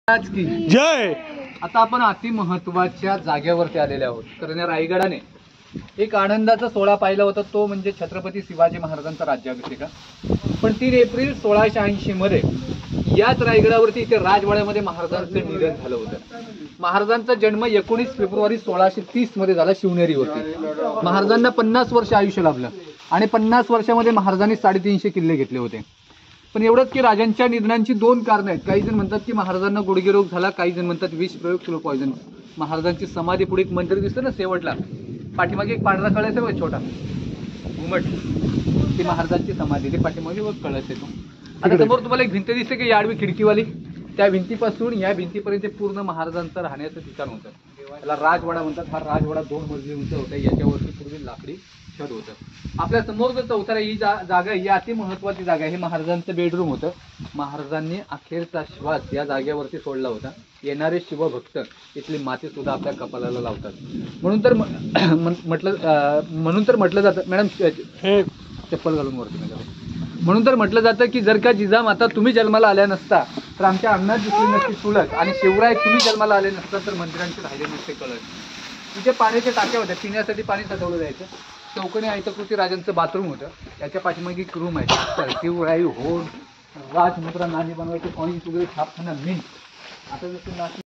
आज की जय. आता आपण अति महत्वाच्या जागेवरती आलेले आहोत. कारण या रायगडाने एक आनंदाचा सोहळा पाहिला होता, तो म्हणजे छत्रपती शिवाजी महाराजांचा राज्याभिषेक. पण 3 एप्रिल 1680 मध्ये याच रायगडावरती इथे राजवाड्यामध्ये महाराजांचं निधन झालं होतं. महाराजांचा जन्म 19 फेब्रुवारी 1630 मध्ये झाला शिवनेरीवरती. महाराजांना 50 वर्ष आयुष्य लाभलं आणि 50 वर्षामध्ये महाराजांनी 350 किल्ले घेतले होते. पण एवढंच की राजांच्या निधनांची 2 कारणं आहेत. काही जण म्हणतात की महाराजांना गुडघे रोग झाला, काही जण म्हणतात विष प्रयोग किंवा पॉयझन. महाराजांची समाधी पुढे एक मंदिर दिसतं ना शेवटला, पाठीमागे एक पांढरा कळस आहे छोटा घुमट, ती महाराजांची समाधी, ते पाठीमागे वर कळस येतो. आता समोर तुम्हाला एक भिंत दिसते की याडवी खिडकीवाली, त्या भिंतीपासून या भिंतीपर्यंत पूर्ण महाराजांचं राहण्याचं ठिकाण होतं. त्याला राजवाडा म्हणतात. हा राजवाडा 2 मजली उंच होता. याच्यावरती पूर्वी लाकडी छत होतं. आपल्या समोर जर चौथरा ही जागा, ही अति महत्वाची जागा आहे. हे महाराजांचं बेडरूम होतं. महाराजांनी अखेरचा श्वास या जागेवरती सोडला होता. येणारे शिवभक्त इथली माती सुद्धा आपल्या कपालाला लावतात. म्हणून तर म्हटलं जातं, मॅडम हे चप्पल घालून वरती नका. म्हणून तर म्हटलं जातं की जर का जिजामाता तुम्ही जन्माला आल्या नसता तर आमच्या अंगणात दिसली नसती चुलत, आणि शिवराय तुम्ही जन्माला आले नसता तर मंदिरांचे राहिले नसते कळस. तिथे पाण्याच्या टाक्या होत्या, पिण्यासाठी पाणी साठवलं जायचं. चौकोनी आयताकृती राजांचं बाथरूम होतं. त्याच्या पाठीमागे एक रूम आहे. शिवराई होड राजमुद्रा नाणी बनवायचे, कॉईन्स वगैरे छापखाना मिंट. आता जसं